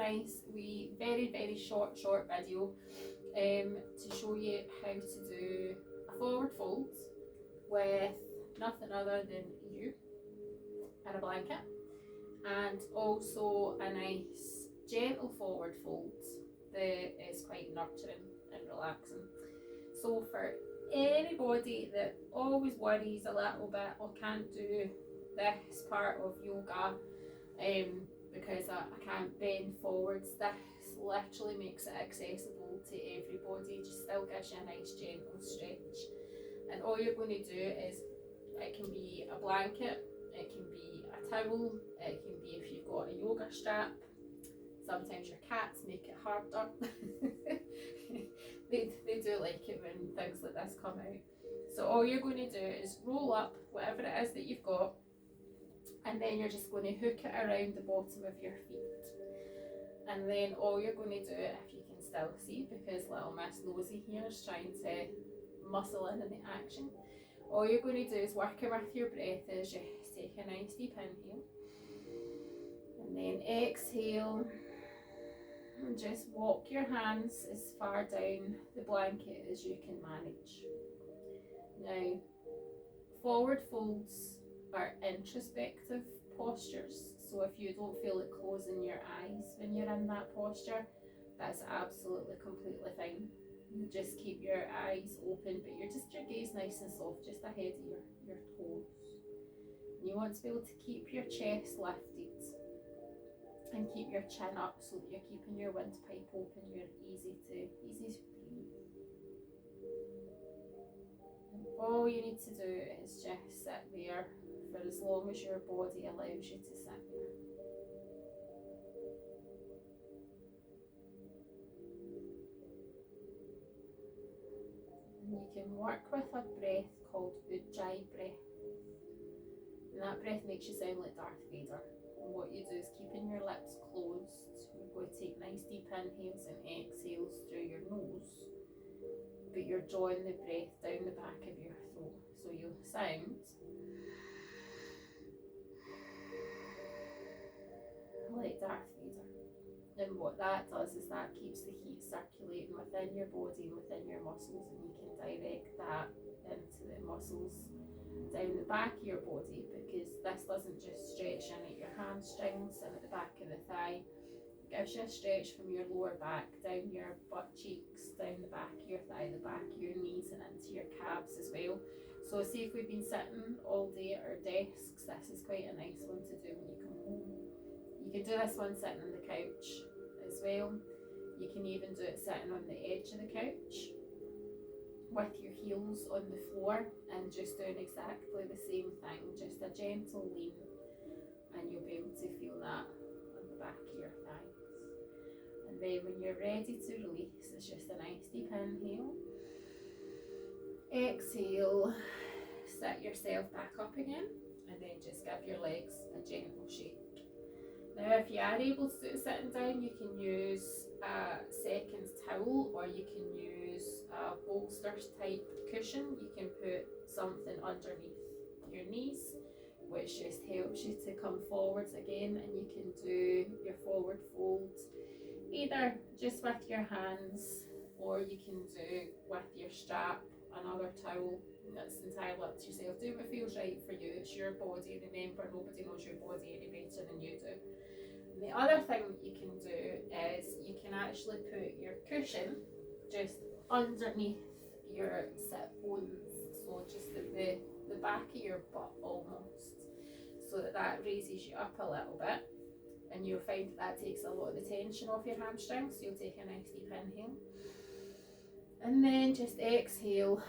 nice wee, very short video to show you how to do a forward fold with nothing other than you and a blanket, and also a nice gentle forward fold that is quite nurturing and relaxing. So for anybody that always worries a little bit or can't do this part of yoga because I can't bend forwards, this literally makes it accessible to everybody. Just still gives you a nice gentle stretch, and all you're going to do is, it can be a blanket, it can be a towel, it can be if you've got a yoga strap. Sometimes your cats make it harder. they do like it when things like this come out. So all you're going to do is roll up whatever it is that you've got, and then you're just going to hook it around the bottom of your feet. And then all you're going to do, if you can still see, because little Miss Nosy here is trying to muscle in the action, all you're going to do is working with your breath as you take a nice deep inhale, and then exhale, and just walk your hands as far down the blanket as you can manage. Now, forward folds are introspective postures, so if you don't feel it closing your eyes when you're in that posture, that's absolutely completely fine. You just keep your eyes open, but your gaze nice and soft, just ahead of your toes. And you want to be able to keep your chest lifted and keep your chin up so that you're keeping your windpipe open. You're easy to breathe. And all you need to do is just sit there for as long as your body allows you to sit there. And you can work with a breath called Ujjayi breath. And that breath makes you sound like Darth Vader. And what you do is, keeping your lips closed, you're going to take nice deep inhales and exhales through your nose, but you're drawing the breath down the back of your throat. So you'll sound like Darth Vader. And what that does is that keeps the heat circulating within your body and within your muscles, and you can direct that into the muscles down the back of your body, because this doesn't just stretch in at your hamstrings and at the back of the thigh. It gives you a stretch from your lower back down your butt cheeks, down the back of your thigh, the back of your knees, and into your calves as well. So see, if we've been sitting all day at our desks, this is quite a nice one to do when you come home. You can do this one sitting on the couch as well. You can even do it sitting on the edge of the couch with your heels on the floor and just doing exactly the same thing, just a gentle lean, and you'll be able to feel that on the back of your thighs. And then when you're ready to release, it's just a nice deep inhale, exhale, sit yourself back up again, and then just give your legs a gentle shake. Now, if you are able to do it sitting down, you can use a second towel, or you can use a bolster type cushion. You can put something underneath your knees, which just helps you to come forwards again, and you can do your forward fold either just with your hands, or you can do with your strap, another towel. That's entirely up to yourself. Do what feels right for you. It's your body. Remember, nobody knows your body any better than you do. And the other thing that you can do is you can actually put your cushion just underneath your sit bones, so just at the back of your butt almost, so that raises you up a little bit, and you'll find that takes a lot of the tension off your hamstrings. So you'll take a nice deep inhale, and then just exhale.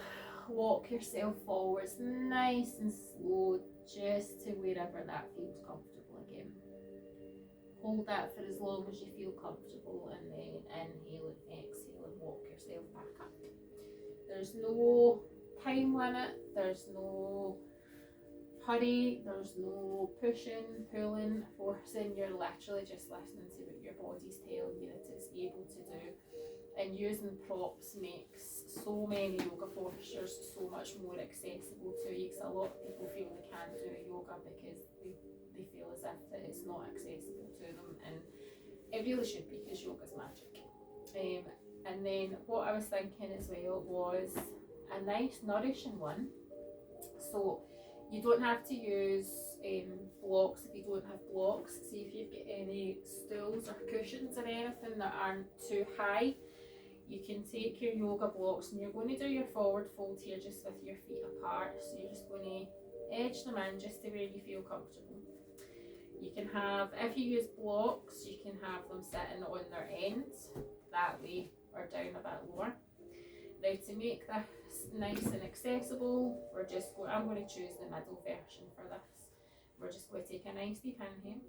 Walk yourself forwards nice and slow, just to wherever that feels comfortable again. Hold that for as long as you feel comfortable, and then inhale and exhale and walk yourself back up. There's no time limit, there's no hurry, there's no pushing, pulling, forcing. You're literally just listening to what your body's telling you that it's able to do. And using props makes so many yoga postures so much more accessible to you, because a lot of people feel they can't do yoga because they feel as if that it's not accessible to them. And It really should be, because yoga's magic. And then what I was thinking as well was a nice nourishing one. So you don't have to use blocks if you don't have blocks. See if you've got any stools or cushions or anything that aren't too high. You can take your yoga blocks and you're going to do your forward fold here just with your feet apart. So you're just going to edge them in just to where you feel comfortable. You can have, if you use blocks, you can have them sitting on their ends, that way, or down a bit lower. Now to make this nice and accessible, I'm going to choose the middle version for this. We're just going to take a nice deep inhale,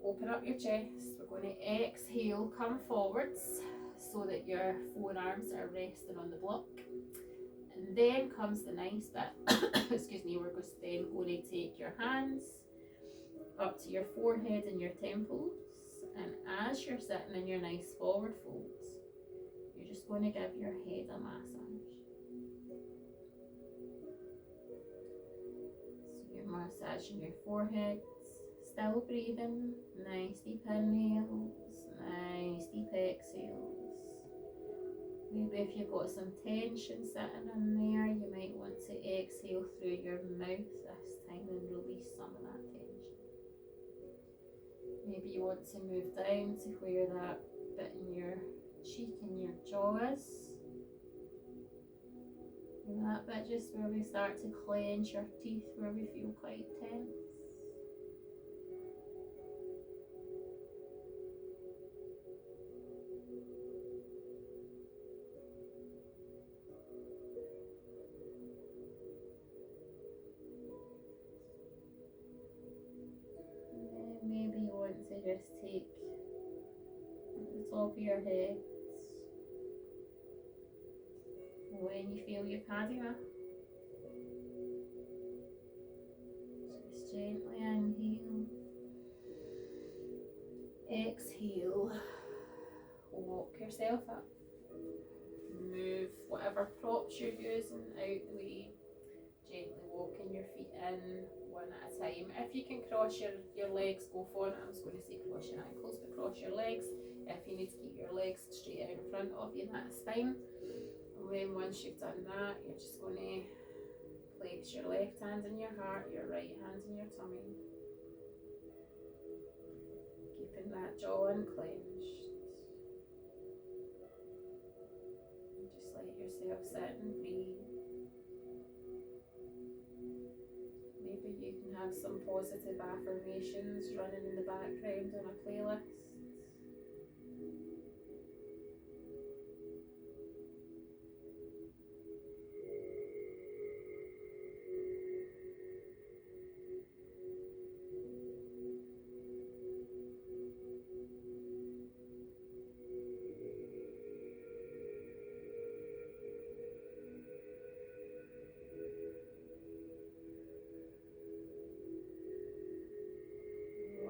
open up your chest, we're going to exhale, come forwards so that your forearms are resting on the block. And then comes the nice bit, excuse me, we're just then going to take your hands up to your forehead and your temples, and as you're sitting in your nice forward folds, you're just going to give your head a massage. So you're massaging your forehead, still breathing, nice deep inhales, nice deep exhales. Maybe if you've got some tension sitting in there, you might want to exhale through your mouth this time and release some of that tension. Maybe you want to move down to where that bit in your cheek and your jaw is. And that bit just where we start to clench your teeth, where we feel quite tense. Maybe you want to just take the top of your head when you feel you've had enough. Just gently inhale, exhale, walk yourself up, move whatever props you're using out the way, gently walking your feet in one at a time. If you can cross your legs, go for it. I was going to say cross your ankles, but cross your legs. If you need to keep your legs straight out in front of you, that's fine. And then once you've done that, you're just going to place your left hand in your heart, your right hand in your tummy, keeping that jaw unclenched. Just let yourself sit and breathe. Maybe you can have some positive affirmations running in the background on a playlist.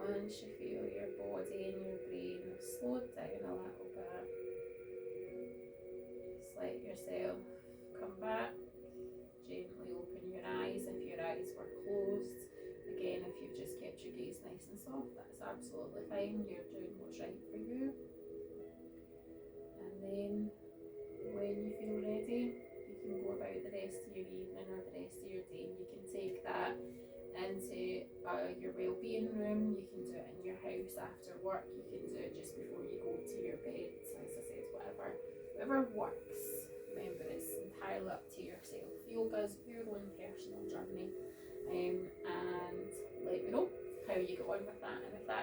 Once you feel your body and your brain have slowed down a little bit, just let yourself come back, gently open your eyes if your eyes were closed. Again, if you've just kept your gaze nice and soft, that's absolutely fine, you're doing what's right for you. And then when you feel ready, you can go about the rest of your evening or the rest of your day, and you can take that into your well-being room. You can do it in your house after work, you can do it just before you go to your bed. So as I said, whatever works. Remember, it's entirely up to yourself. Yoga is your own personal journey, and let me know how you get on with that. And if that